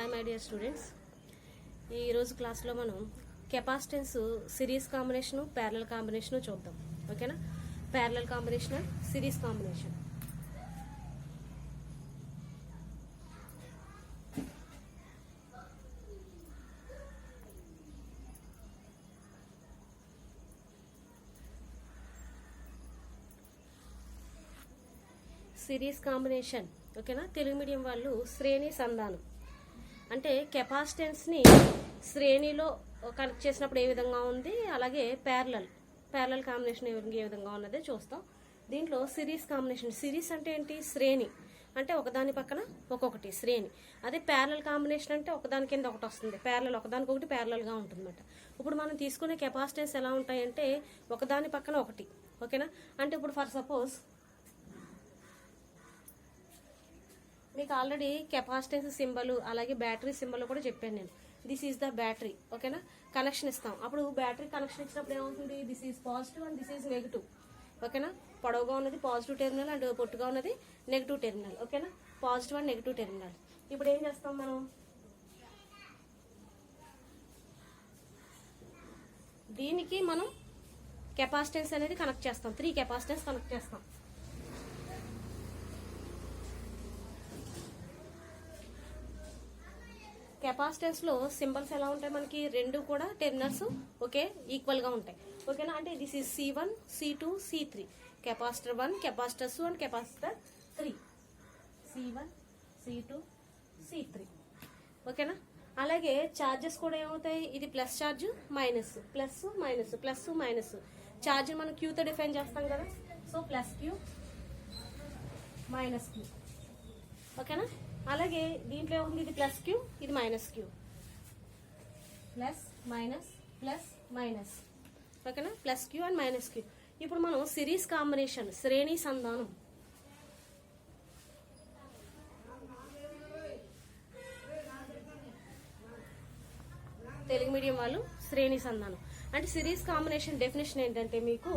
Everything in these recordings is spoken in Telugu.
హాయ్ మై డియర్ స్టూడెంట్స్, ఈరోజు క్లాస్లో మనం capacitance series combination parallel combination చూద్దాం. ఓకేనా? Parallel combination and series combination. Series combination ఓకేనా? తెలుగు మీడియం వాళ్ళు శ్రేణి సంధానం అంటే కెపాసిటెన్స్ని శ్రేణిలో కనెక్ట్ చేసినప్పుడు ఏ విధంగా ఉంది, అలాగే ప్యారలల్ కాంబినేషన్ ఏ విధంగా ఉన్నదే చూస్తాం. దీంట్లో సిరీస్ కాంబినేషన్, సిరీస్ అంటే ఏంటి? శ్రేణి అంటే ఒకదాని పక్కన ఒక్కొక్కటి శ్రేణి. అదే ప్యారలల్ కాంబినేషన్ అంటే ఒకదాని కింద ఒకటి వస్తుంది, ప్యారలల్ ఒకదానికొకటి ప్యారలల్గా ఉంటుందన్నమాట. ఇప్పుడు మనం తీసుకునే కెపాసిటెన్స్ ఎలా ఉంటాయంటే ఒకదాని పక్కన ఒకటి. ఓకేనా? అంటే ఇప్పుడు ఫర్ సపోజ్ మీకు ఆల్రెడీ కెపాసిటెన్స్ సింబల్ అలాగే బ్యాటరీ సింబల్ కూడా చెప్పాను నేను. This is the battery. ఓకేనా? కనెక్షన్ ఇస్తాం. అప్పుడు బ్యాటరీ కనెక్షన్ ఇచ్చినప్పుడు ఏమవుతుంది? This is positive and this is negative. ఓకేనా? పొడవుగా ఉన్నది పాజిటివ్ టెర్మినల్ అండ్ పొట్టుగా ఉన్నది నెగిటివ్ టెర్మినల్. ఓకేనా? Positive and negative terminal. ఇప్పుడు ఏం చేస్తాం మనం? దీనికి మనం కెపాసిటెన్స్ అనేది కనెక్ట్ చేస్తాం. 3 కెపాసిటెన్స్ కనెక్ట్ చేస్తాం. కెపాసిటెన్స్ లో సింబల్స్ ఎలా ఉంటాయి మనకి? రెండు కూడా టెర్మినల్స్ ఓకే ఈక్వల్ గా ఉంటాయి. ఓకేనా? అంటే this is C1, C2, C3. Capacitor 1, capacitor 2 and capacitor 3. C1, C2, C3. ఓకేనా? అలాగే చార్జెస్ కూడా ఏమవుతాయి? ఇది plus charge, minus, plus minus, plus minus. Charge మనం క్యూతో డిఫైన్ చేస్తాం కదా. So plus Q, minus Q. ఓకేనా? అలాగే దీంట్లో ఏముంది? ఇది ప్లస్ క్యూ, ఇది minus Q. Plus minus, plus minus. ఓకేనా? Plus Q and minus Q. ఇప్పుడు మనం సిరీస్ కాంబినేషన్, శ్రేణి సంధానం. తెలుగు మీడియం వాళ్ళు శ్రేణి సంధానం అంటే సిరీస్ కాంబినేషన్ డెఫినేషన్ ఏంటంటే మీకు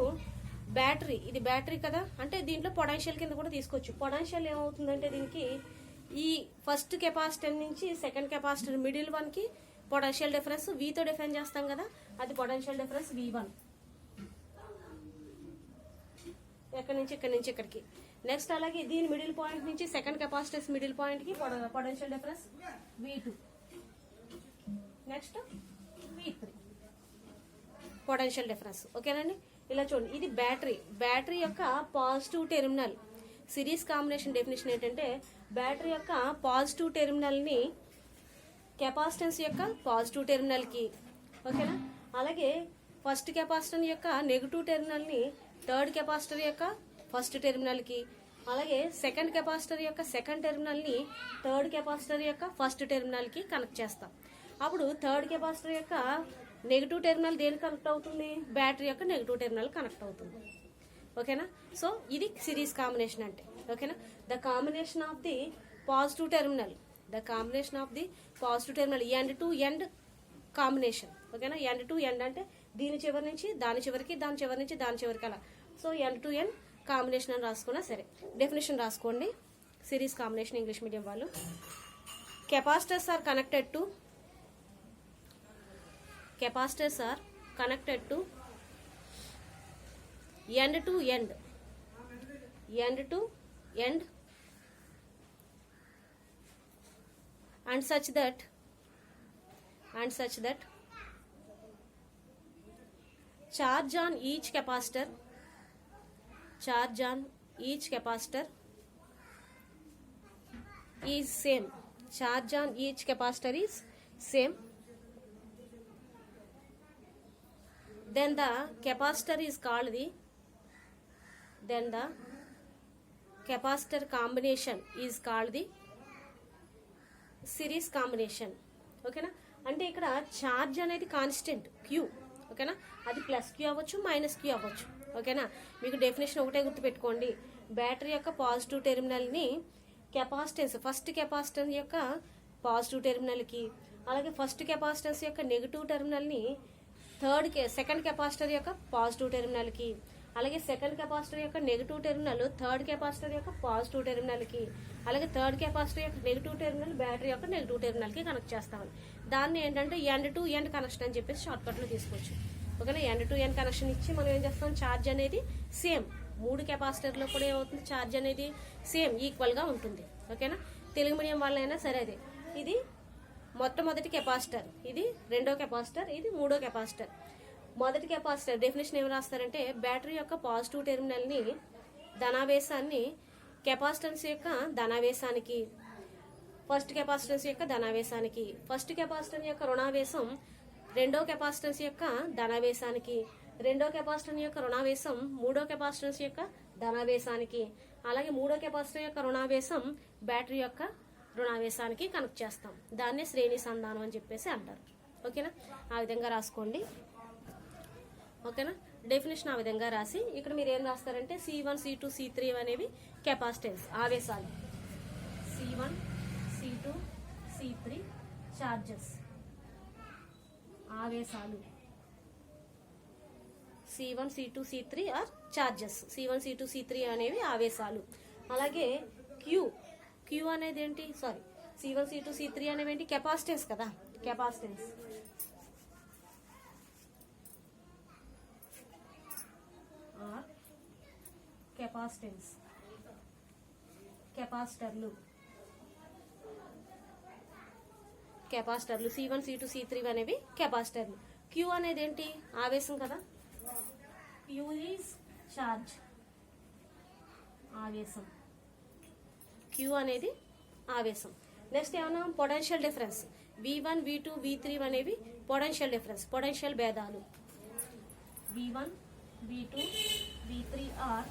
బ్యాటరీ, ఇది బ్యాటరీ కదా, అంటే దీంట్లో పొటెన్షియల్ కింద కూడా తీసుకోవచ్చు. పొటెన్షియల్ ఏమవుతుందంటే దీనికి ఈ ఫస్ట్ కెపాసిటర్ నుంచి సెకండ్ కెపాసిటర్ మిడిల్ వన్ కి పొటెన్షియల్ డిఫరెన్స్ వీతో డిఫైన్ చేస్తాం కదా, అది పొటెన్షియల్ డిఫరెన్స్ V1. ఎక్కడి నుంచి ఇక్కడికి. నెక్స్ట్ అలాగే దీని మిడిల్ పాయింట్ నుంచి సెకండ్ కెపాసిటర్స్ మిడిల్ పాయింట్ కి potential difference V2. Next V3 potential difference. ఓకేనండి? ఇలా చూడండి, ఇది బ్యాటరీ యొక్క positive terminal. Series combination definition ఏంటంటే బ్యాటరీ యొక్క పాజిటివ్ టెర్మినల్ ని కెపాసిటెన్స్ యొక్క పాజిటివ్ టెర్మినల్ కి, ఓకేనా, అలాగే ఫస్ట్ కెపాసిటర్ యొక్క నెగిటివ్ టెర్మినల్ ని థర్డ్ కెపాసిటర్ యొక్క ఫస్ట్ టెర్మినల్ కి, అలాగే సెకండ్ కెపాసిటర్ యొక్క సెకండ్ టెర్మినల్ ని థర్డ్ కెపాసిటర్ యొక్క ఫస్ట్ టెర్మినల్ కి కనెక్ట్ చేస్తాం. అప్పుడు థర్డ్ కెపాసిటర్ యొక్క నెగిటివ్ టెర్మినల్ దేనికి కనెక్ట్ అవుతుంది? బ్యాటరీ యొక్క నెగిటివ్ టెర్మినల్ కనెక్ట్ అవుతుంది. ఓకేనా? సో ఇది సిరీస్ కాంబినేషన్ అంటే. ఓకేనా? The combination of the positive terminal, end to end combination. ఓకేనా? ఎండ్ టు ఎండ్ అంటే దీని చివరి నుంచి దాని చివరికి, దాని చివరి నుంచి దాని చివరికి, అలా. So end to end combination అని రాసుకున్నా సరే. డెఫినేషన్ రాసుకోండి. సిరీస్ కాంబినేషన్ ఇంగ్లీష్ మీడియం వాళ్ళు. Capacitors are connected to end to end and such that charge on each capacitor is same. Charge on each capacitor is same. Then the capacitor combination is called the series combination. ఓకేనా? అంటే ఇక్కడ ఛార్జ్ అనేది కాన్స్టెంట్ క్యూ. ఓకేనా? అది ప్లస్ క్యూ అవ్వచ్చు, మైనస్ క్యూ అవ్వచ్చు. ఓకేనా? మీకు డెఫినేషన్ ఒకటే గుర్తుపెట్టుకోండి. బ్యాటరీ యొక్క పాజిటివ్ టెర్మినల్ ని కెపాసిటెన్స్ ఫస్ట్ కెపాసిటర్ యొక్క పాజిటివ్ టెర్మినల్ కి, అలాగే ఫస్ట్ కెపాసిటెన్స్ యొక్క నెగిటివ్ టెర్మినల్ ని సెకండ్ కెపాసిటర్ యొక్క పాజిటివ్ టెర్మినల్ కి, అలాగే సెకండ్ కెపాసిటర్ యొక్క నెగిటివ్ టెర్మినల్ థర్డ్ కెపాసిటర్ యొక్క పాజిటివ్ టెర్మినల్కి, అలాగే థర్డ్ కెపాసిటర్ యొక్క నెగిటివ్ టెర్మినల్ బ్యాటరీ యొక్క నెగిటివ్ టెర్మినల్కి కనెక్ట్ చేస్తామని. దాన్ని ఏంటంటే ఎండ్ టు ఎండ్ కనెక్షన్ అని చెప్పేసి షార్ట్కట్లో తీసుకోవచ్చు. ఓకేనా, ఎండ్ టు ఎండ్ కనెక్షన్ ఇచ్చి మనం ఏం చేస్తాం, ఛార్జ్ అనేది సేమ్ 3 కెపాసిటర్లో కూడా ఏమవుతుంది, ఛార్జ్ అనేది సేమ్ ఈక్వల్గా ఉంటుంది. ఓకేనా, తెలుగు మీడియం వాళ్ళైనా సరే అదే. ఇది మొట్టమొదటి కెపాసిటర్, ఇది రెండో కెపాసిటర్, ఇది మూడో కెపాసిటర్. మొదటి కెపాసిటర్ డెఫినేషన్ ఏమి రాస్తారంటే బ్యాటరీ యొక్క పాజిటివ్ టెర్మినల్ని ధనావేశాన్ని కెపాసిటెన్స్ యొక్క ధనావేశానికి, ఫస్ట్ కెపాసిటెన్స్ యొక్క ధనావేశానికి, ఫస్ట్ కెపాసిటర్ యొక్క రుణావేశం రెండో కెపాసిటెన్స్ యొక్క ధనావేశానికి, రెండో కెపాసిటర్ యొక్క రుణావేశం మూడో కెపాసిటెన్స్ యొక్క ధనావేశానికి, అలాగే మూడో కెపాసిటర్ యొక్క రుణావేశం బ్యాటరీ యొక్క రుణావేశానికి కనెక్ట్ చేస్తాం. దాన్నే శ్రేణి సంధానం అని చెప్పేసి అంటారు. ఓకేనా, ఆ విధంగా రాసుకోండి. ఓకేనా, డెఫినేషన్ ఆ విధంగా రాసి ఇక్కడ మీరు ఏం రాస్తారంటే C1, C2, C3 అనేవి కెపాసిటెన్స్ ఆవేశాలు, C1, C2, C3 చార్జెస్ ఆవేశాలు, C1, C2, C3 are charges, C1, C2, C3 అనేవి ఆవేశాలు. అలాగే Q అనేది ఏంటి, సారీ C1, C2, C3 అనేవి ఏంటి, కెపాసిటెన్స్ కదా, కెపాసిటెన్స్. కెపాసిటెన్స్ కెపాసిటర్లు C1, C2, C3 అనేవి కెపాసిటర్లు. Q అనేది ఏంటి, ఆవేశం కదా, Q ఈజ్ ఛార్జ్, ఆవేశం. Q అనేది ఆవేశం. నెక్స్ట్ ఏమన్నా potential difference, V1, V2, V3 అనేవి పొటెన్షియల్ డిఫరెన్స్, పొటెన్షియల్ భేదాలు. V1, V2, V3 are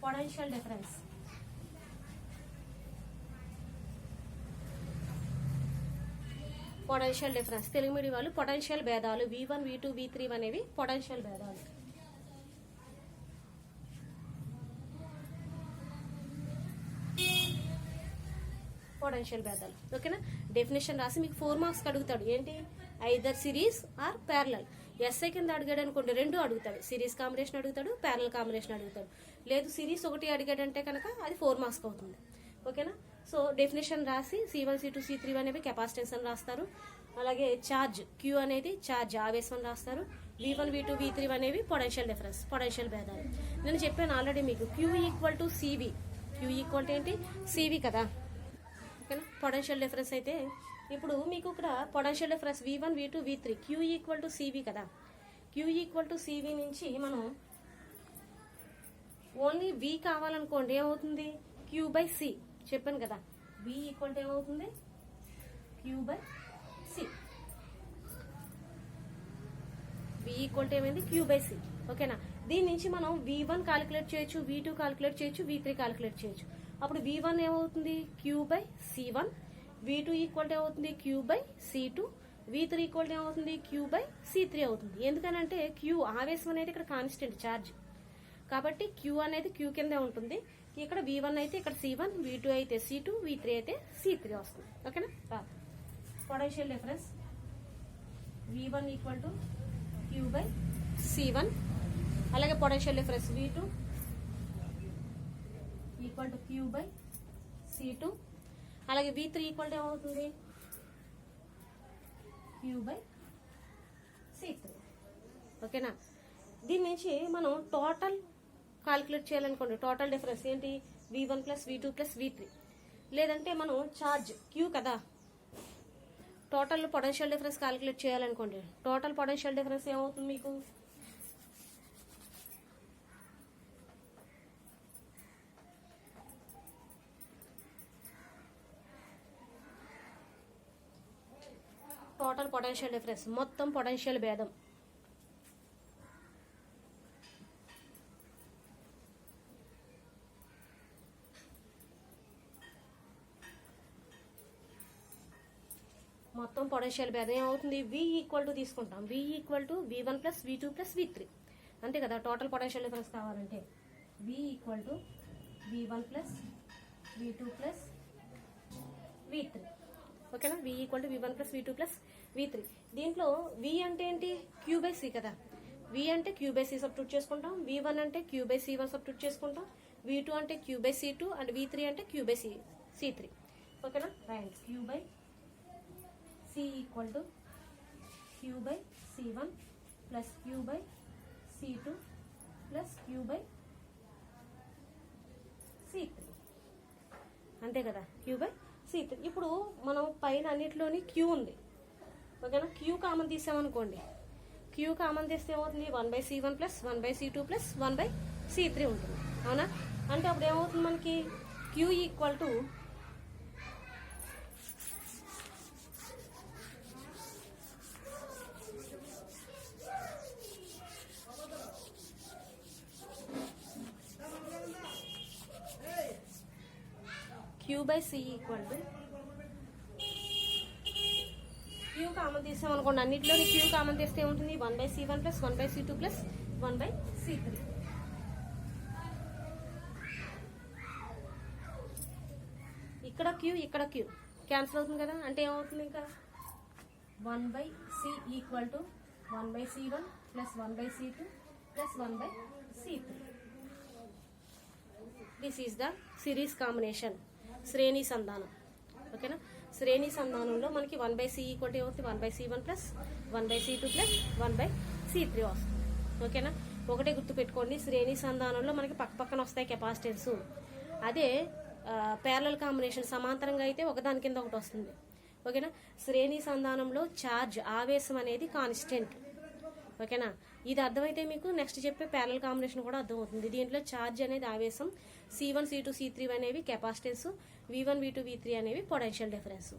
potential difference. Potential difference Telugu medium వాళ్ళు పొటెన్షియల్ భేదాలు, V1, V2, V3 అనేవి పొటెన్షియల్ భేదాలు. పొటెన్షియల్ భేదాలు. ఓకేనా, డెఫినేషన్ రాసి మీకు 4 మార్క్స్ అడుగుతాడు. ఏంటి, either series or parallel. SI కింద అడిగాడు అనుకోండి, 2 అడుగుతాడు, సిరీస్ కాంబినేషన్ అడుగుతాడు, ప్యారలల్ కాంబినేషన్ అడుగుతాడు. లేదు సిరీస్ 1 అడిగాడంటే కనుక అది 4 మార్క్స్ అవుతుంది. ఓకేనా, సో డెఫినేషన్ రాసి C1, C2, C3 అనేవి కెపాసిటెన్స్ అని రాస్తారు. అలాగే ఛార్జ్ Q అనేది ఛార్జ్ ఆవేశం అని రాస్తారు. V1, V2, V3 అనేవి పొటెన్షియల్ డిఫరెన్స్, పొటెన్షియల్ భేదాలు. నేను చెప్పాను ఆల్రెడీ మీకు Q equal to CV, Q equal to ఏంటి, CV కదా. ఓకేనా, పొటెన్షియల్ డిఫరెన్స్ అయితే ఇప్పుడు మీకు ఇక్కడ potential difference V1, V2, V3 Q equal to CV కదా. Q ఈక్వల్ టు CV నుంచి మనం ఓన్లీ V కావాలనుకోండి ఏమవుతుంది, Q/C చెప్పాను కదా. V ఈక్వల్ టు ఏమవుతుంది, Q/C. V ఈక్వల్ టు ఏమైంది, Q/C. ఓకేనా, దీని నుంచి మనం V1 క్యాలిక్యులేట్ చేయొచ్చు, V2 క్యాలిక్యులేట్ చేయొచ్చు, V3 క్యాలిక్యులేట్ చేయొచ్చు. అప్పుడు V1 ఏమవుతుంది, Q/C1, V2 ఈక్వల్ టు ఏమవుతుంది, Q/C2, V3 ఈక్వల్ టు ఏమవుతుంది, Q/C3 అవుతుంది. ఎందుకనంటే Q ఆవేశం అనేది ఇక్కడ కాన్స్టెంట్ ఛార్జ్ కాబట్టి Q అనేది Q కిందే ఉంటుంది. ఇక్కడ V1 అయితే ఇక్కడ C1, V2 అయితే C2, V3 అయితే C3 వస్తుంది. ఓకేనా, potential difference V1 equal to Q/C1, అలాగే potential difference V2 equal to Q/C2, అలాగే V3 ఈక్వల్ టు ఏమవుతుంది, Q/C3. ఓకేనా, దీని నుంచి మనం టోటల్ క్యాలిక్యులేట్ చేయాలనుకోండి. టోటల్ డిఫరెన్స్ ఏంటి, V1 + V2 + V3. లేదంటే మనం ఛార్జ్ Q కదా, టోటల్ పొటెన్షియల్ డిఫరెన్స్ క్యాలిక్యులేట్ చేయాలనుకోండి. టోటల్ పొటెన్షియల్ డిఫరెన్స్ ఏమవుతుంది మీకు, టోటల్ పొటెన్షియల్ డిఫరెన్స్ మొత్తం పొటెన్షియల్ భేదం. మొత్తం పొటెన్షియల్ భేదం ఏమవుతుంది, V ఈక్వల్ టు తీసుకుంటాం. V equal to V1 + V2 + V3 అంతే కదా. టోటల్ పొటెన్షియల్ డిఫరెన్స్ కావాలంటే V equal to V1 + V2 + V3. ఓకేనా, V equal to V1 + V2 + V3. దీంట్లో V అంటే ఏంటి, Q/C కదా. V అంటే Q బై C సబ్స్టిట్యూట్ చేసుకుంటాం, V1 అంటే Q బై C1 సబ్స్టిట్యూట్ చేసుకుంటాం, V2 అంటే Q by C2 and V3 అంటే Q బై C3. ఓకేనా? Right. Q by C equal to Q by C1 plus Q by C2 plus Q by C3. అంతే కదా, Q బై C3. ఇప్పుడు మనం పైన అన్నిటిలోని Q ఉంది. ఓకేనా? Q కామన్ తీసామనుకోండి, Q కామన్ తీస్తే ఏమవుతుంది? 1/C1 plus 1/C2 plus 1/C3 ఉంటుంది. అవునా? అంటే అప్పుడు ఏమవుతుంది మనకి? Q equal to Q by C equal to Q common తీసాం అనుకోండి, అన్నింటిలోని Q కామన్ తీస్తే ఏముంటుంది? 1/C1 plus 1/C2 plus 1/C3. ఇక్కడ Q ఇక్కడ Q క్యాన్సిల్ అవుతుంది కదా, అంటే ఏమవుతుంది? ఇంకా 1/C equal to 1/C1 plus 1/C2 plus 1/C3. This is the series combination, శ్రేణి సంధానం. ఓకేనా? శ్రేణి సంధానంలో మనకి 1/C ఈక్వల్ టు ఏమవుతుంది? 1/C1 plus 1/C2 plus 1/C3 వస్తుంది. ఓకేనా? ఒకటే గుర్తుపెట్టుకోండి, శ్రేణి సంధానంలో మనకి పక్క పక్కన వస్తాయి కెపాసిటెన్స్. అదే ప్యారలల్ కాంబినేషన్ సమాంతరంగా అయితే ఒకదాని కింద ఒకటి వస్తుంది. ఓకేనా? శ్రేణి సంధానంలో ఛార్జ్ ఆవేశం అనేది కాన్స్టెంట్. ఓకేనా? ఇది అర్థమైతే మీకు నెక్స్ట్ చెప్పే ప్యారలల్ కాంబినేషన్ కూడా అర్థమవుతుంది. దీంట్లో ఛార్జ్ అనేది ఆవేశం, C1 C2 C3 అనేవి కెపాసిటెన్స్, V1 V2 V3 అనేవి పొటెన్షియల్ డిఫరెన్స్.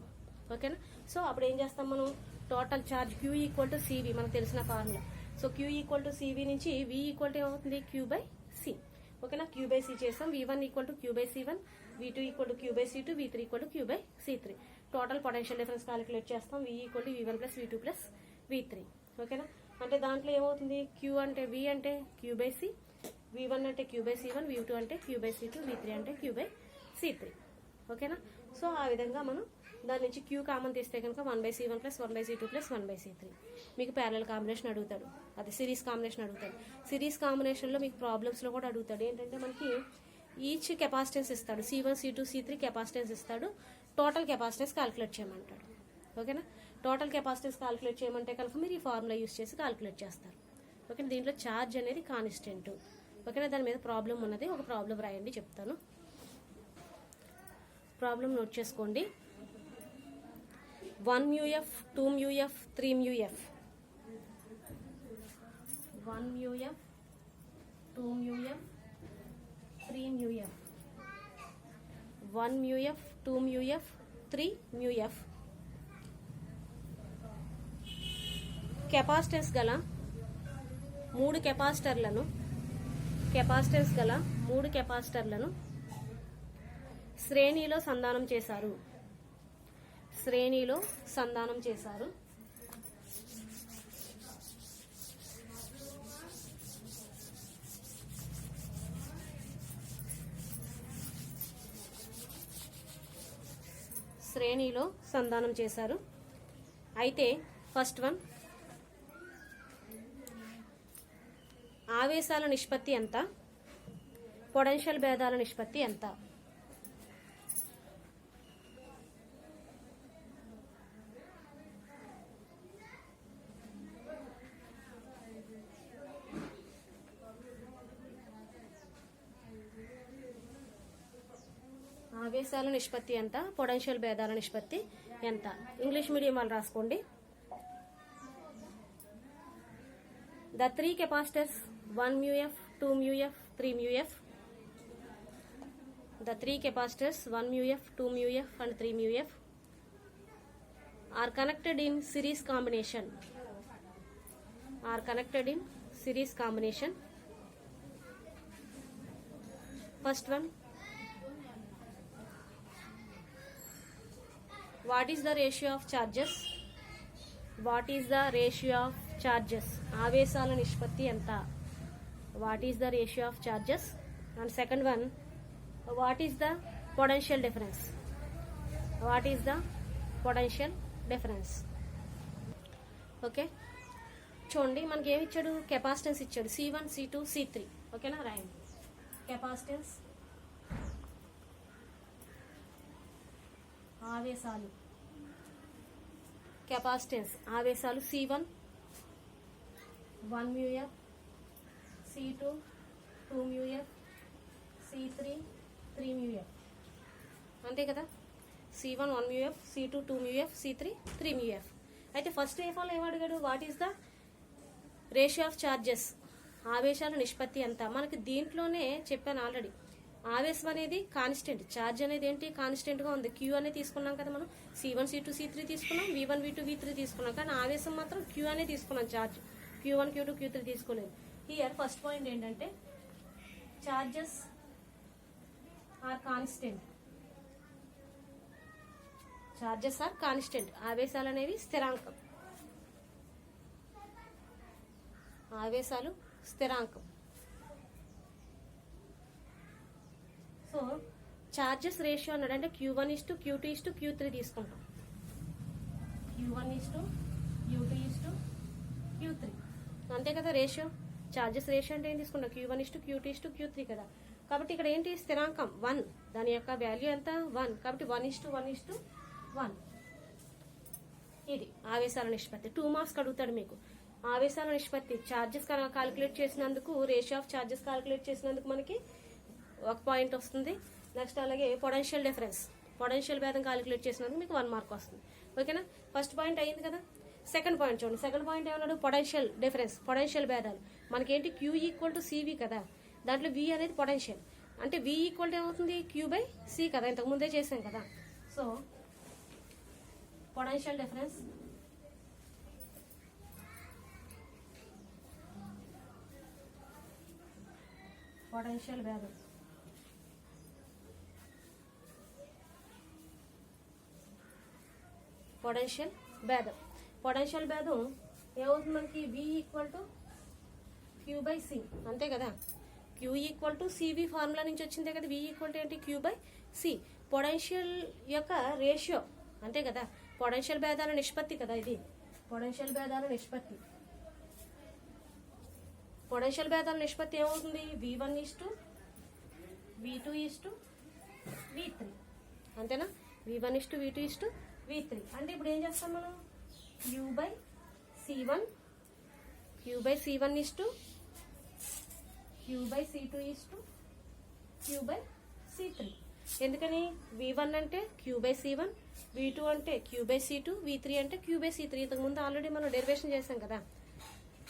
ఓకేనా? సో అప్పుడు ఏం చేస్తాం మనం? Total charge Q equal to CV మనకు తెలిసిన formula. So Q equal to CV నుంచి V ఈక్వల్ టు ఏమవుతుంది? Q by C. ఓకేనా? Q బై C చేస్తాం. V1 equal to Q by C1, V2 equal to Q by C2, V3 equal to Q by C3. Total potential difference calculate చేస్తాం. V equal to V1 plus V2 plus V3. ఓకేనా? అంటే దాంట్లో ఏమవుతుంది? Q అంటే V అంటే Q బై C, V1 అంటే Q బై C1, V2 అంటే Q బై C2, V3 అంటే Q బై C3. ఓకేనా? సో ఆ విధంగా మనం దాని నుంచి Q కామన్ తీస్తే కనుక 1/C1 plus 1/C2 plus 1/C3. మీకు ప్యారలల్ కాంబినేషన్ అడుగుతాడు, అది సిరీస్ కాంబినేషన్ అడుగుతాడు. సిరీస్ కాంబినేషన్లో మీకు ప్రాబ్లమ్స్లో కూడా అడుగుతాడు. ఏంటంటే మనకి ఈచ్ కెపాసిటెన్స్ ఇస్తాడు, C1 C2 C3 కెపాసిటెన్స్ ఇస్తాడు, టోటల్ కెపాసిటెన్స్ క్యాలిక్యులేట్ చేయమంటాడు. ఓకేనా? టోటల్ కెపాసిటెన్స్ క్యాలిక్యులేట్ చేయమంటే కనుక మీరు ఈ ఫార్ములా యూస్ చేసి క్యాలిక్యులేట్ చేస్తారు. ఓకే? దీంట్లో ఛార్జ్ అనేది కాన్స్టెంట్. ఓకేనా? దాని మీద ప్రాబ్లం ఉన్నది, ఒక ప్రాబ్లం రాయండి, చెప్తాను. ప్రాబ్లం నోట్ చేసుకోండి. 1 μF 2 μF 3 μF 1 μF 2 μF 3 μF 1 μF 2 μF 3 μF capacitance గల మూడు కెపాసిటర్లను శ్రేణిలో సంధానం చేశారు. అయితే ఫస్ట్ వన్, ఆవేశాల నిష్పత్తి ఎంత, పొటెన్షియల్ భేదాల నిష్పత్తి ఎంత? ఆవేశాల నిష్పత్తి ఎంత, పొటెన్షియల్ భేదాల నిష్పత్తి ఎంత? ఇంగ్లీష్ మీడియం వాళ్ళు రాసుకోండి. The three capacitors 1 μF, 2 μF, 3 μF. The three capacitors 1 μF, 2 μF and 3 μF are connected in series combination. First one, what is the ratio of charges? ఆవేశాల నిష్పత్తి ఎంత? What is the ratio of charges? And second one, what is the potential difference? Okay, చూడండి మనకి ఏమి ఇచ్చాడు, కెపాసిటెన్స్ ఇచ్చాడు C1 C2 C3. ఓకేనా, రాయండి. కెపాసిటెన్స్ ఆవేశాలు, కెపాసిటెన్స్ ఆవేశాలు C1 1 μF, C2 2 μF, C3 3 μF. అంతే కదా, C1 1 μF, C2 2 μF, C3 3 μF. అయితే ఫస్ట్ ఏఫాలో ఏమడిగాడు, what is the ratio of charges, ఆవేశాల నిష్పత్తి ఎంత. మనకి దీంట్లోనే చెప్పాను ఆల్రెడీ, ఆవేశం అనేది కాన్స్టెంట్, ఛార్జ్ అనేది ఏంటి కాన్స్టెంట్గా ఉంది. క్యూ అనేది తీసుకున్నాం కదా మనం, C1 C2 C3 తీసుకున్నాం, V1 V2 V3 తీసుకున్నాం, కానీ ఆవేశం మాత్రం క్యూ అనే తీసుకున్నాం, ఛార్జ్ Q1 Q2 Q3 తీసుకోలేదు. హియర్ ఫస్ట్ పాయింట్ ఏంటంటే charges are constant, charges are constant, ఆవేశాలు అనేవి స్థిరాంకం, ఆవేశాలు స్థిరాంకం. సో చార్జెస్ రేషియో అన్నాడు అంటే Q1 Q2 Q3 తీసుకుంటాం, Q1 Q2 Q3 అంతే కదా రేషియో. చార్జెస్ రేషియో అంటే ఏం తీసుకుంటాం, Q1 Q2 Q3 కదా. కాబట్టి ఇక్కడ ఏంటి స్థిరాంకం 1, దాని యొక్క వాల్యూ ఎంత 1, కాబట్టి 1:1:1. ఇది ఆవేశాల నిష్పత్తి. 2 మార్క్స్ అడుగుతాడు మీకు. ఆవేశాల నిష్పత్తి చార్జెస్ కాలిక్యులేట్ చేసినందుకు, రేషియో ఆఫ్ చార్జెస్ కాలిక్యులేట్ చేసినందుకు మనకి 1 పాయింట్ వస్తుంది. నెక్స్ట్ అలాగే పొటెన్షియల్ డిఫరెన్స్, పొటెన్షియల్ భేదం కాలిక్యులేట్ చేసినందుకు మీకు 1 మార్క్ వస్తుంది. ఓకేనా, ఫస్ట్ పాయింట్ అయింది కదా. సెకండ్ పాయింట్ చూడండి, సెకండ్ పాయింట్ ఏమన్నాడు, పొటెన్షియల్ డిఫరెన్స్, పొటెన్షియల్ భేదాలు. మనకేంటి Q = CV కదా, దాంట్లో V అనేది పొటెన్షియల్, అంటే V = ఏమవుతుంది Q/C కదా, ఇంతకు ముందే చేసాం కదా. సో పొటెన్షియల్ డిఫరెన్స్ పొటెన్షియల్ భేదం, పొటెన్షియల్ భేదం, పొటెన్షియల్ భేదం ఏమవుతుంది మనకి V = Q/C అంతే కదా. Q = CV ఫార్ములా నుంచి వచ్చిందే కదా, V = ఏంటి Q/C. పొటెన్షియల్ యొక్క రేషియో అంతే కదా, పొటెన్షియల్ భేదాల నిష్పత్తి కదా ఇది, పొటెన్షియల్ భేదాల నిష్పత్తి. పొటెన్షియల్ భేదాల నిష్పత్తి ఏమవుతుంది, V1 V2 V3 అంతేనా, V1 V2 V3. అంటే ఇప్పుడు ఏం చేస్తాం మనం, Q/C1 Q/C2 Q/C3. ఎందుకని V1 అంటే Q/C1, V2 అంటే Q/C2, V3 అంటే Q/C3. ఇంతకుముందు ఆల్రెడీ మనం డెరివేషన్ చేసాం కదా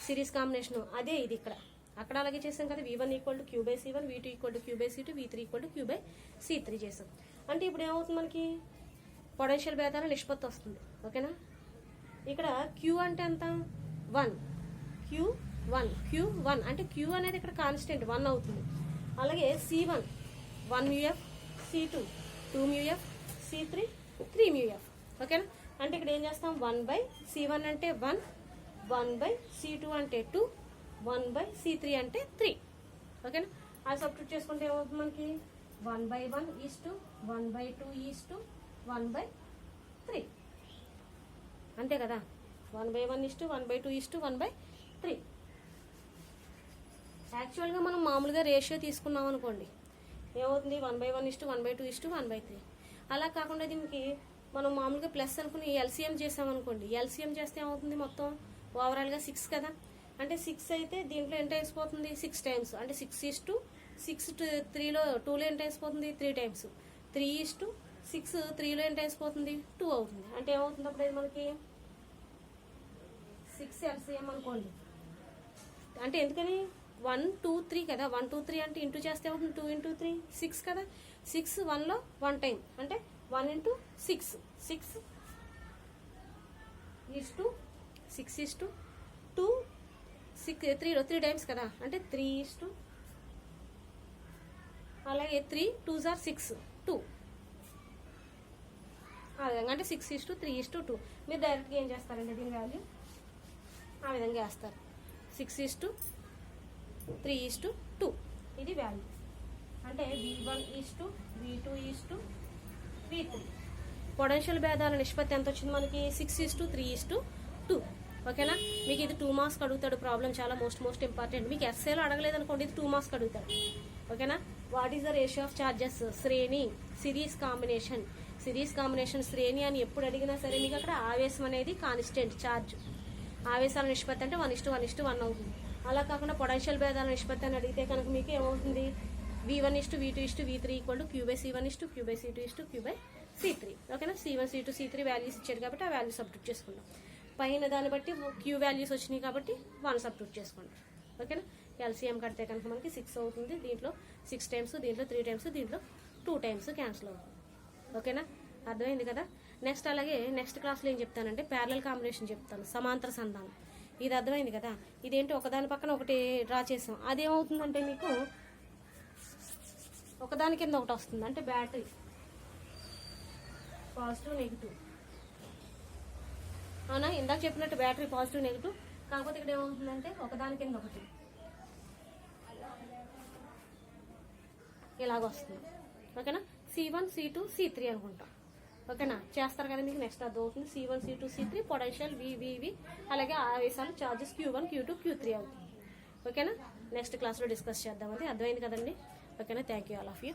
సిరీస్ కాంబినేషన్, అదే ఇది ఇక్కడ, అక్కడ అలాగే చేసాం కదా. V1 = Q/C1, V2 = Q/C2, V3 = Q/C3 చేసాం. అంటే ఇప్పుడు ఏమవుతుంది మనకి పొటెన్షియల్ భేదాల నిష్పత్తి వస్తుంది. ఓకేనా, ఇక్కడ Q అంటే ఎంత 1, Q1 అంటే Q అనేది ఇక్కడ కాన్స్టెంట్ 1 అవుతుంది. అలాగే C1 1 μF, C2 2 μF, C3 3 μF. ఓకేనా, అంటే ఇక్కడ ఏం చేస్తాం 1/C1 అంటే 1, 1/C2 అంటే 2, 1/C3 అంటే 3. ఓకేనా, అది సబ్స్టిట్యూట్ చేసుకుంటే ఏమవుతుంది మనకి 1/1:1/2:1/3 అంతే కదా, 1/1:1/2:1/3. యాక్చువల్గా మనం మామూలుగా రేషియో తీసుకున్నాం అనుకోండి, ఏమవుతుంది 1/1:1/2:1/3. అలా కాకుండా దీనికి మనం మామూలుగా ప్లస్ అనుకుని LCM చేసామనుకోండి, LCM చేస్తే ఏమవుతుంది మొత్తం ఓవరాల్గా 6 కదా. అంటే 6 అయితే దీంట్లో ఎంత వేసిపోతుంది 6 టైమ్స్, అంటే 6:6 3లో 2లో ఎంత వేసిపోతుంది 3 టైమ్స్, 3:6 3లో ఎంత వేసిపోతుంది 2 అవుతుంది. అంటే ఏమవుతుంది అప్పుడు ఇది మనకి 6 LCM అనుకోండి. అంటే ఎందుకని 1 2 3 కదా, 1 2 3 అంటే ఇంటూ చేస్తే ఏమవుతుంది 2 × 3 6 కదా. 6 1లో 1 టైం అంటే 1 × 6 6:2 3లో 3 టైమ్స్ కదా, అంటే 3:, అలాగే 3 2s are 6 2 ఆ విధంగా, అంటే 6:3:2. మీరు డైరెక్ట్గా ఏం చేస్తారంటే దీని వాల్యూ ఆ విధంగా వేస్తారు, 6:3:2 ఇది వాల్యూ. అంటే V1 V2 V3. పొటెన్షియల్ భేదాల నిష్పత్తి ఎంత వచ్చింది మనకి 6:3:2. ఓకేనా. మీకు ఇది 2 మార్క్స్ అడుగుతాడు ప్రాబ్లం, చాలా మోస్ట్ ఇంపార్టెంట్. మీకు ఎస్ఏలో అడగలేదు అనుకోండి, ఇది 2 మార్క్స్ అడుగుతాడు. ఓకేనా. What is the ratio of charges, శ్రేణి, సిరీస్ కాంబినేషన్. సిరీస్ కాంబినేషన్, శ్రేణి అని ఎప్పుడు అడిగినా సరే మీకు అక్కడ ఆవేశం అనేది కాన్స్టెంట్ ఛార్జ్. ఆవేశాల నిష్పత్తి అంటే 1:1:1 అవుతుంది. అలా కాకుండా పొటెన్షియల్ భేదాల నిష్పత్తి అని అడిగితే కనుక మీకు ఏమవుతుంది, V1:V2:V3 Q/C1:Q/C2:Q/C3. ఓకేనా. C1 C2 C3 వాల్యూస్ ఇచ్చారు కాబట్టి ఆ వాల్యూస్ సబ్స్టిట్యూట్ చేసుకుంటాం. పైన దాన్ని బట్టి Q వాల్యూస్ వచ్చినాయి కాబట్టి 1 సబ్స్టిట్యూట్ చేసుకోండి. ఓకేనా. ఎల్సిఎం కడితే కనుక మనకి 6 అవుతుంది. దీంట్లో 6 టైమ్స్, దీంట్లో 3 టైమ్స్, దీంట్లో 2 టైమ్స్ క్యాన్సిల్ అవుతుంది. ఓకేనా. అర్థమైంది కదా. నెక్స్ట్ అలాగే నెక్స్ట్ క్లాస్లో ఏం చెప్తానంటే ప్యారలల్ కాంబినేషన్ చెప్తాను, సమాంతర సంధానం. ఇది అర్థమైంది కదా. ఇదేంటి ఒకదాని పక్కన ఒకటి డ్రా చేసాం, అదేమవుతుందంటే మీకు ఒకదాని కింద ఒకటి వస్తుంది. అంటే బ్యాటరీ పాజిటివ్ నెగిటివ్, అవునా. ఇందాక చెప్పినట్టు బ్యాటరీ పాజిటివ్ నెగిటివ్, కాకపోతే ఇక్కడ ఏమవుతుందంటే ఒకదాని కింద ఒకటి ఇలాగ వస్తుంది. ఓకేనా. C1 C2 C3 అనుకుంటాం. ఓకేనా. చేస్తారు కదా, మీకు నెక్స్ట్ అది అవుతుంది. C1 C2 C3 potential VV, అలాగే ఆవేశాలు చార్జెస్ Q1 Q2 Q3 అవుతుంది. ఓకేనా. నెక్స్ట్ క్లాస్లో డిస్కస్ చేద్దాం. అది అర్థమైంది కదండి. ఓకేనా. Thank you all of you.